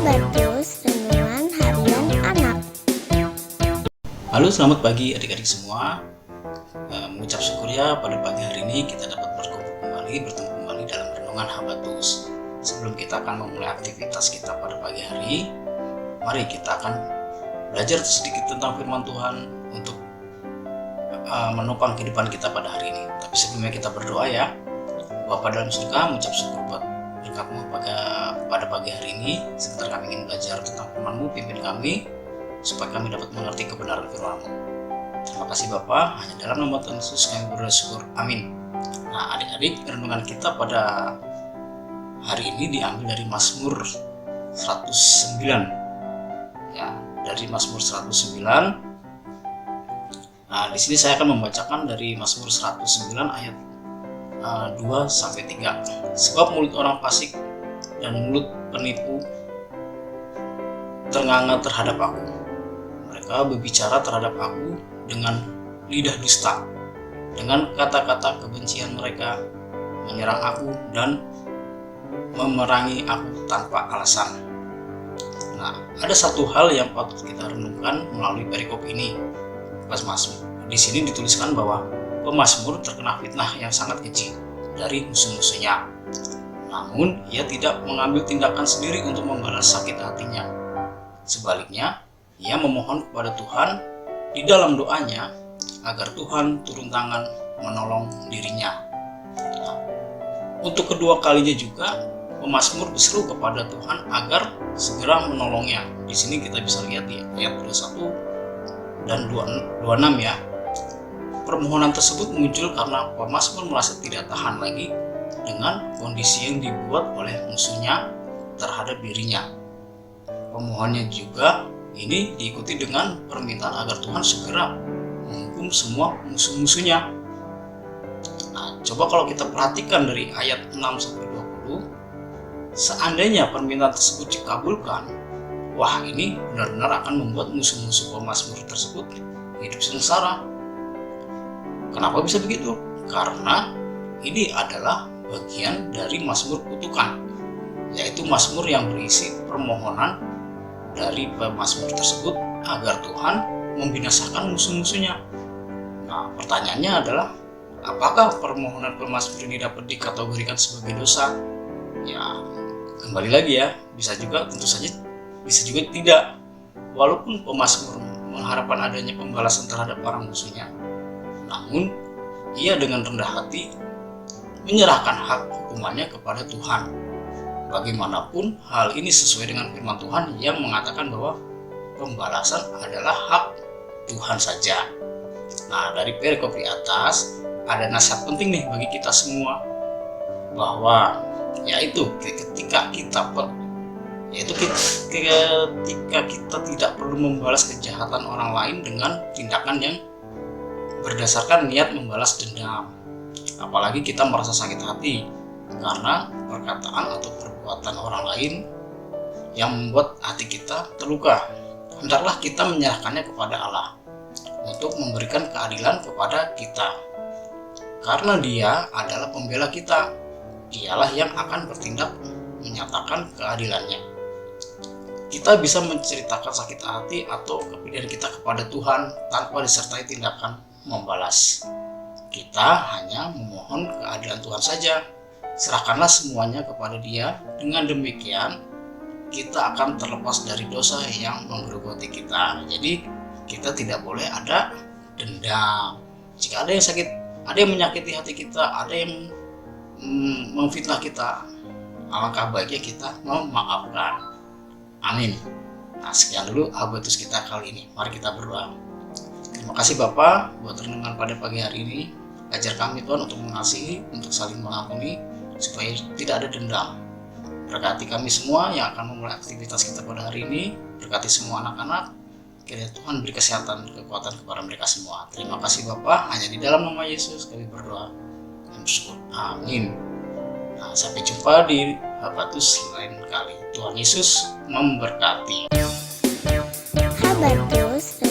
Habatus Renungan Harian Anak. Halo, selamat pagi adik-adik semua. Mengucap syukur ya pada pagi hari ini kita dapat bertemu kembali dalam Renungan Habatus. Sebelum kita akan memulai aktivitas kita pada pagi hari, mari kita akan belajar sedikit tentang firman Tuhan untuk menopang kehidupan kita pada hari ini. Tapi sebelumnya kita berdoa ya. Bapa dalam surga, mengucap syukur buat berkat-Mu pada pagi hari ini. Sebentar kami ingin belajar tentang firman-Mu, pimpin kami supaya kami dapat mengerti kebenaran firman-Mu. Terima kasih Bapa, hanya dalam nama Tuhan Yesus kami bersyukur. Amin. Nah, adik-adik, renungan kita pada hari ini diambil dari Mazmur 109. Ya, dari Mazmur 109. Nah, di sini saya akan membacakan dari Mazmur 109 ayat 2-3. Sebab mulut orang fasik dan mulut penipu ternganga terhadap aku. Mereka berbicara terhadap aku dengan lidah dusta. Dengan kata-kata kebencian mereka menyerang aku dan memerangi aku tanpa alasan. Nah, ada satu hal yang patut kita renungkan melalui perikop ini. Di sini dituliskan bahwa pemazmur terkena fitnah yang sangat keji dari musuh-musuhnya. Namun, ia tidak mengambil tindakan sendiri untuk membalas sakit hatinya. Sebaliknya, ia memohon kepada Tuhan di dalam doanya agar Tuhan turun tangan menolong dirinya. Nah, untuk kedua kalinya juga, pemazmur berseru kepada Tuhan agar segera menolongnya. Di sini kita bisa lihat di ayat 21 dan 26 ya. Permohonan tersebut muncul karena pemazmur merasa tidak tahan lagi dengan kondisi yang dibuat oleh musuhnya terhadap dirinya. Pemohonannya juga ini diikuti dengan permintaan agar Tuhan segera menghukum semua musuh-musuhnya. Nah, coba kalau kita perhatikan dari ayat 6-20, seandainya permintaan tersebut dikabulkan, wah, ini benar-benar akan membuat musuh-musuh pemazmur tersebut hidup sengsara. Kenapa bisa begitu? Karena ini adalah bagian dari mazmur kutukan, yaitu mazmur yang berisi permohonan dari pemazmur tersebut agar Tuhan membinasakan musuh-musuhnya. Nah, pertanyaannya adalah, apakah permohonan pemazmur ini dapat dikategorikan sebagai dosa? Ya, kembali lagi ya, bisa juga, tentu saja bisa juga tidak. Walaupun pemazmur mengharapkan adanya pembalasan terhadap para musuhnya, namun ia dengan rendah hati menyerahkan hak hukumannya kepada Tuhan. Bagaimanapun hal ini sesuai dengan firman Tuhan yang mengatakan bahwa pembalasan adalah hak Tuhan saja. Nah, dari perikop di atas ada nasihat penting nih bagi kita semua, bahwa yaitu ketika kita tidak perlu membalas kejahatan orang lain dengan tindakan yang berdasarkan niat membalas dendam. Apalagi kita merasa sakit hati karena perkataan atau perbuatan orang lain yang membuat hati kita terluka. Hendaklah kita menyerahkannya kepada Allah untuk memberikan keadilan kepada kita. Karena Dia adalah pembela kita. Dialah yang akan bertindak menyatakan keadilannya. Kita bisa menceritakan sakit hati atau kepedihan kita kepada Tuhan tanpa disertai tindakan membalas. Kita hanya memohon keadilan Tuhan saja. Serahkanlah semuanya kepada Dia. Dengan demikian, kita akan terlepas dari dosa yang menggerogoti kita. Jadi, kita tidak boleh ada dendam. Jika ada yang sakit, ada yang menyakiti hati kita, ada yang memfitnah kita, alangkah baiknya kita memaafkan. Amin. Nah, sekian dulu habatus kita kali ini. Mari kita berdoa. Terima kasih Bapa buat renungan pada pagi hari ini. Ajar kami Tuhan untuk mengasihi, untuk saling mengampuni, supaya tidak ada dendam. Berkati kami semua yang akan memulai aktivitas kita pada hari ini. Berkati semua anak-anak. Kiranya Tuhan beri kesehatan, kekuatan kepada mereka semua. Terima kasih Bapa. Hanya di dalam nama Yesus kami berdoa. Amin. Nah, sampai jumpa di Habatus lain kali. Tuhan Yesus memberkati. Habatus